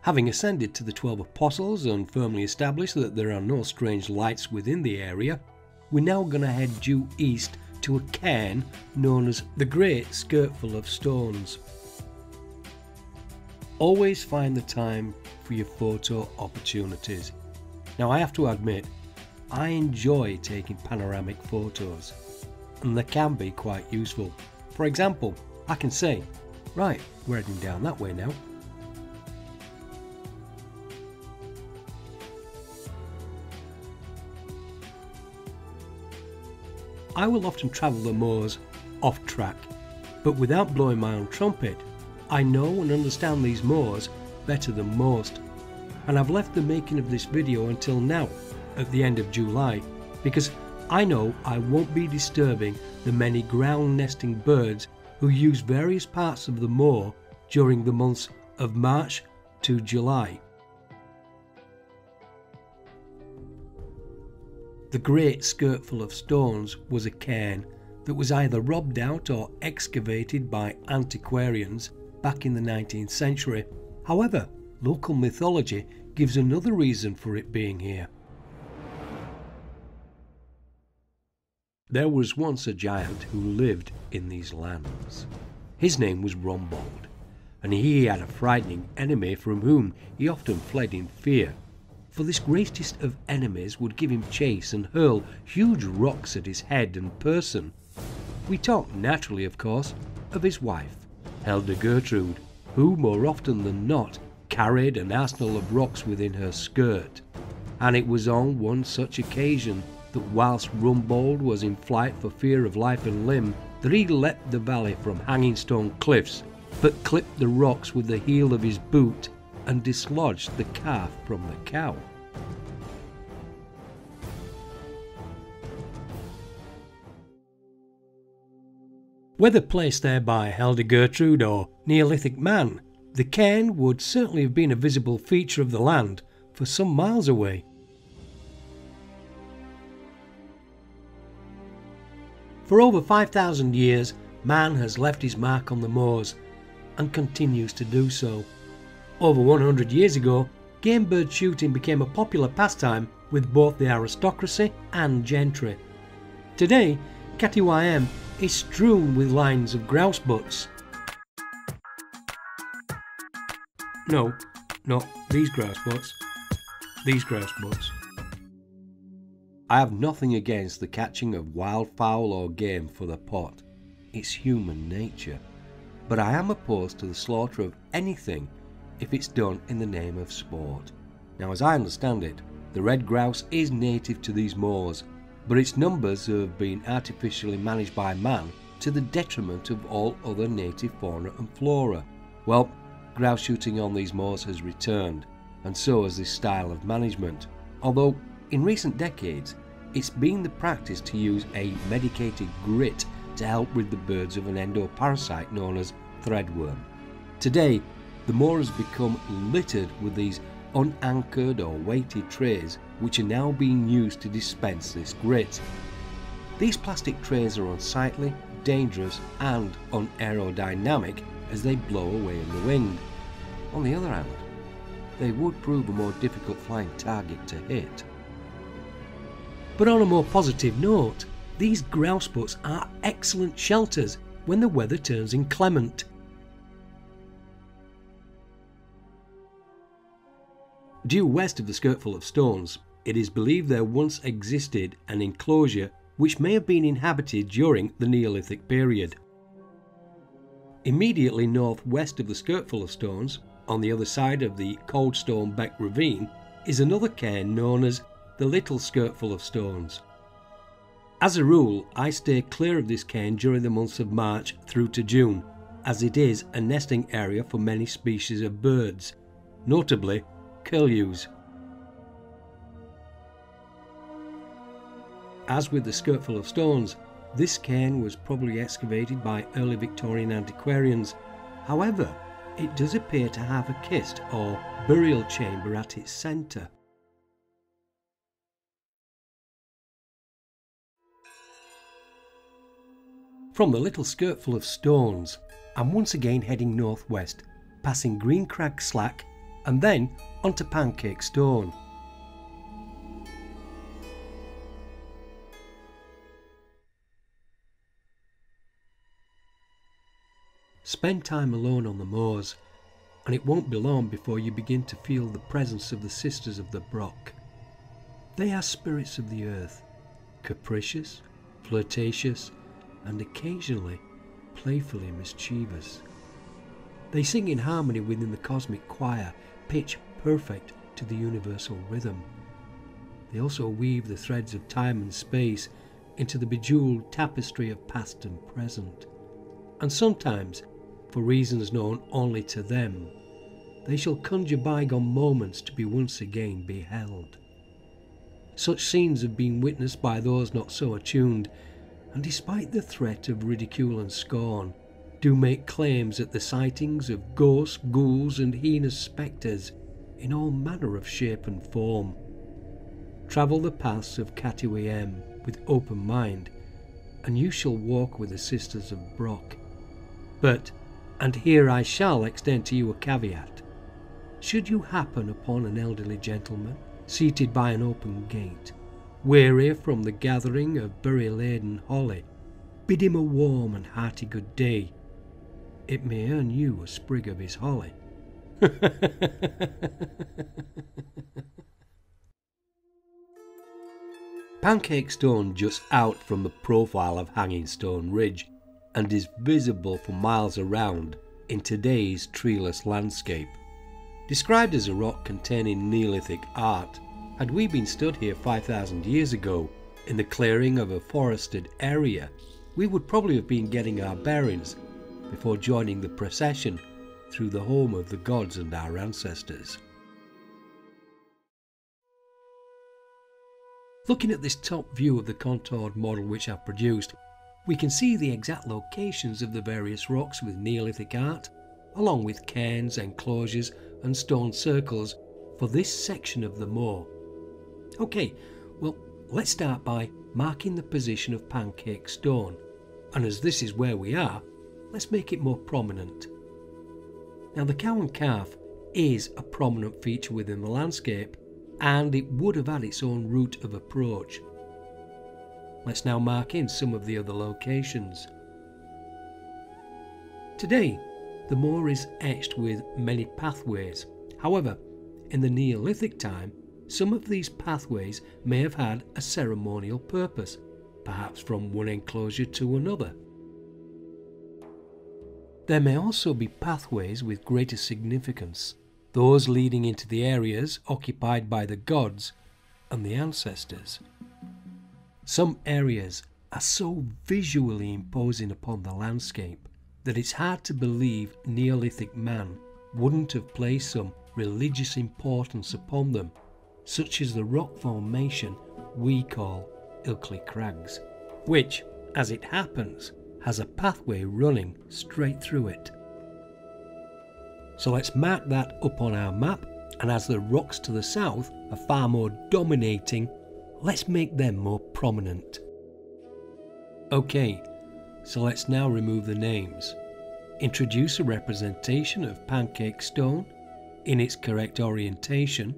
Having ascended to the 12 Apostles and firmly established that there are no strange lights within the area, we're now going to head due east to a cairn known as the Great Skirtful of Stones. Always find the time for your photo opportunities. Now I have to admit, I enjoy taking panoramic photos, and they can be quite useful. For example, I can say, right, we're heading down that way now. I will often travel the moors off track, but without blowing my own trumpet. I know and understand these moors better than most, and I've left the making of this video until now, at the end of July, because I know I won't be disturbing the many ground nesting birds who use various parts of the moor during the months of March to July. The Great Skirtful of Stones was a cairn that was either robbed out or excavated by antiquarians back in the 19th century. However, local mythology gives another reason for it being here. There was once a giant who lived in these lands. His name was Rumbold, and he had a frightening enemy from whom he often fled in fear. For this greatest of enemies would give him chase and hurl huge rocks at his head and person. We talk naturally, of course, of his wife, Elder Gertrude, who more often than not carried an arsenal of rocks within her skirt. And it was on one such occasion that whilst Rumbold was in flight for fear of life and limb, that he leapt the valley from hanging stone cliffs, but clipped the rocks with the heel of his boot and dislodged the calf from the cow. Whether placed there by Elder Gertrude or Neolithic man, the cairn would certainly have been a visible feature of the land for some miles away. For over 5,000 years, man has left his mark on the moors and continues to do so. Over 100 years ago, game bird shooting became a popular pastime with both the aristocracy and gentry. Today, Catty is strewn with lines of grouse butts. No, not these grouse butts. These grouse butts. I have nothing against the catching of wildfowl or game for the pot. It's human nature. But I am opposed to the slaughter of anything if it's done in the name of sport. Now, as I understand it, the red grouse is native to these moors, but its numbers have been artificially managed by man to the detriment of all other native fauna and flora. Well, grouse shooting on these moors has returned, and so has this style of management, although in recent decades it's been the practice to use a medicated grit to help rid the birds of an endoparasite known as threadworm. Today, the moor has become littered with these unanchored or weighted trays which are now being used to dispense this grit. These plastic trays are unsightly, dangerous and unaerodynamic as they blow away in the wind. On the other hand, they would prove a more difficult flying target to hit. But on a more positive note, these grouse butts are excellent shelters when the weather turns inclement. Due west of the Skirtful of Stones, it is believed there once existed an enclosure which may have been inhabited during the Neolithic period. Immediately northwest of the Skirtful of Stones, on the other side of the Coldstone Beck Ravine, is another cairn known as the Little Skirtful of Stones. As a rule, I stay clear of this cairn during the months of March through to June, as it is a nesting area for many species of birds, notably curlews. As with the Skirtful of Stones, this cairn was probably excavated by early Victorian antiquarians. However, it does appear to have a kist or burial chamber at its centre. From the Little Skirtful of Stones, I'm once again heading northwest, passing Green Crag Slack and then onto Pancake Stone. Spend time alone on the moors, and it won't be long before you begin to feel the presence of the Sisters of the Brock. They are spirits of the earth, capricious, flirtatious, and occasionally playfully mischievous. They sing in harmony within the cosmic choir, pitch perfect to the universal rhythm. They also weave the threads of time and space into the bejeweled tapestry of past and present. And sometimes, for reasons known only to them, they shall conjure bygone moments to be once again beheld. Such scenes have been witnessed by those not so attuned, and despite the threat of ridicule and scorn, do make claims at the sightings of ghosts, ghouls, and heinous spectres in all manner of shape and form. Travel the paths of Catty with open mind, and you shall walk with the Sisters of Brock. But, and here I shall extend to you a caveat, should you happen upon an elderly gentleman seated by an open gate, weary from the gathering of berry-laden holly, bid him a warm and hearty good day. It may earn you a sprig of his holly. Pancake Stone juts out from the profile of Hanging Stone Ridge and is visible for miles around in today's treeless landscape. Described as a rock containing Neolithic art, had we been stood here 5,000 years ago in the clearing of a forested area, we would probably have been getting our bearings before joining the procession through the home of the gods and our ancestors. Looking at this top view of the contoured model which I've produced, we can see the exact locations of the various rocks with Neolithic art, along with cairns, enclosures and stone circles for this section of the moor. Okay, well, let's start by marking the position of Pancake Stone, and as this is where we are, let's make it more prominent. Now the cow and calf is a prominent feature within the landscape, and it would have had its own route of approach. Let's now mark in some of the other locations. Today, the moor is etched with many pathways. However, in the Neolithic time, some of these pathways may have had a ceremonial purpose, perhaps from one enclosure to another. There may also be pathways with greater significance, those leading into the areas occupied by the gods and the ancestors. Some areas are so visually imposing upon the landscape that it's hard to believe Neolithic man wouldn't have placed some religious importance upon them, such as the rock formation we call Ilkley Crags, which, as it happens, has a pathway running straight through it. So let's mark that up on our map, and as the rocks to the south are far more dominating, let's make them more prominent. Okay, so let's now remove the names, introduce a representation of Pancake Stone in its correct orientation,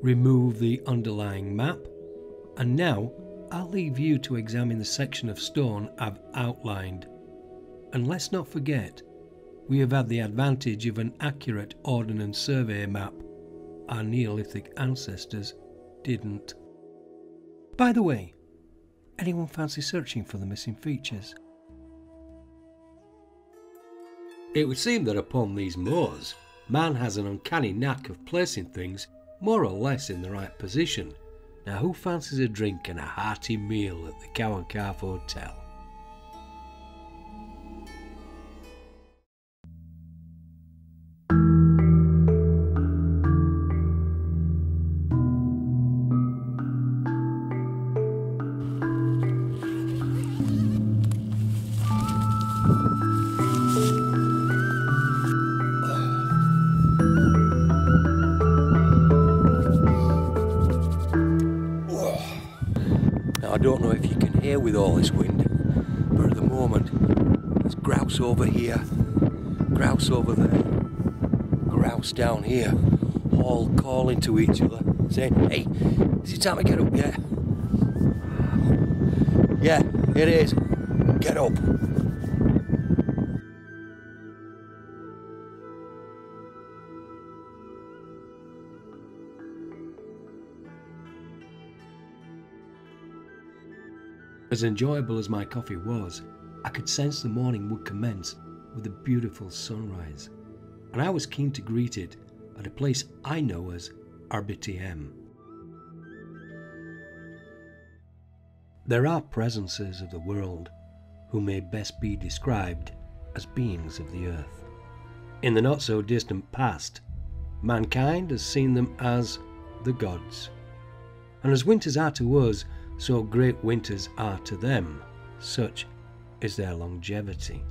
remove the underlying map, and now I'll leave you to examine the section of stone I've outlined. And let's not forget, we have had the advantage of an accurate Ordnance Survey map. Our Neolithic ancestors didn't. By the way, anyone fancy searching for the missing features? It would seem that upon these moors, man has an uncanny knack of placing things more or less in the right position. Now who fancies a drink and a hearty meal at the Cow and Calf Hotel? I don't know if you can hear with all this wind, but at the moment there's grouse over here, grouse over there, grouse down here. all calling to each other, saying, "Hey, is it time to get up yet?" "Yeah, it is. Get up." As enjoyable as my coffee was, I could sense the morning would commence with a beautiful sunrise, and I was keen to greet it at a place I know as RBTM. There are presences of the world who may best be described as beings of the earth. In the not so distant past, mankind has seen them as the gods. And as winters are to us, so great winters are to them, such is their longevity.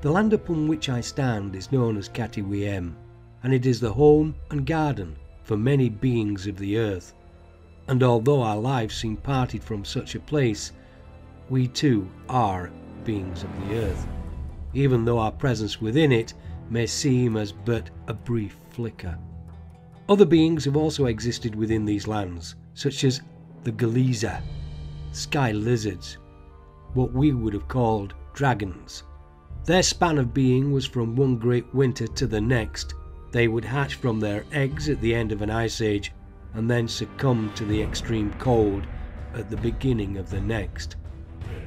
The land upon which I stand is known as Cairn, and it is the home and garden for many beings of the earth. And although our lives seem parted from such a place, we too are beings of the earth, even though our presence within it may seem as but a brief flicker. Other beings have also existed within these lands, such as the Greasley, sky lizards, what we would have called dragons. Their span of being was from one great winter to the next. They would hatch from their eggs at the end of an ice age and then succumb to the extreme cold at the beginning of the next.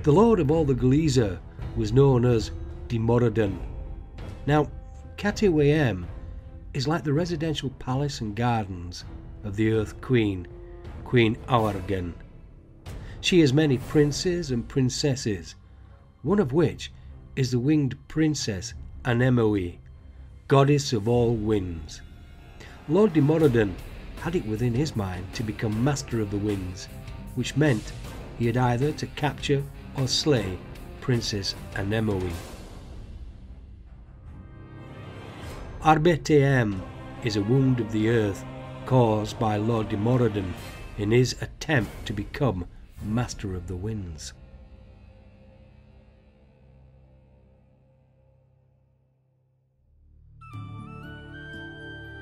The lord of all the Greasley was known as Dimordan. Now, Cairn is like the residential palace and gardens of the Earth Queen, Queen Aurgen. She has many princes and princesses, one of which is the winged princess Anemone, goddess of all winds. Lord Dimordan had it within his mind to become master of the winds, which meant he had either to capture or slay Princess Anemone. RBTM is a wound of the earth caused by Lord Dimordan in his attempt to become master of the winds.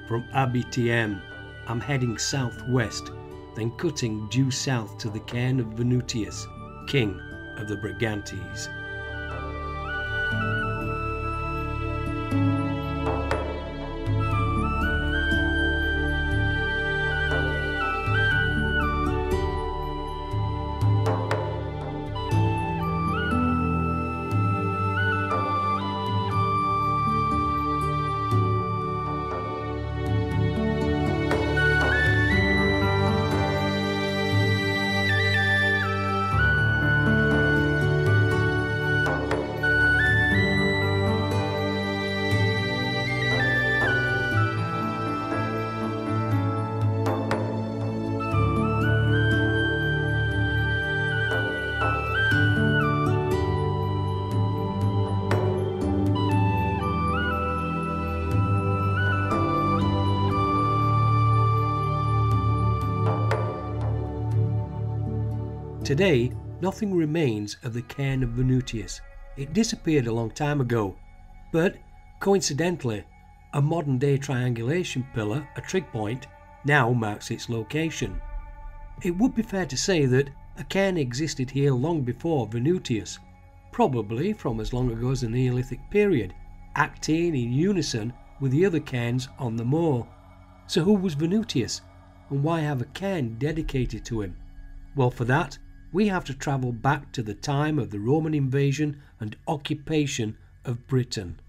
From RBTM, I'm heading southwest, then cutting due south to the Cairn of Venutius, king of the Brigantes. Today, nothing remains of the Cairn of Venutius. It disappeared a long time ago, but coincidentally, a modern-day triangulation pillar, a trig point, now marks its location. It would be fair to say that a cairn existed here long before Venutius, probably from as long ago as the Neolithic period, acting in unison with the other cairns on the moor. So who was Venutius, and why have a cairn dedicated to him? Well, for that, we have to travel back to the time of the Roman invasion and occupation of Britain.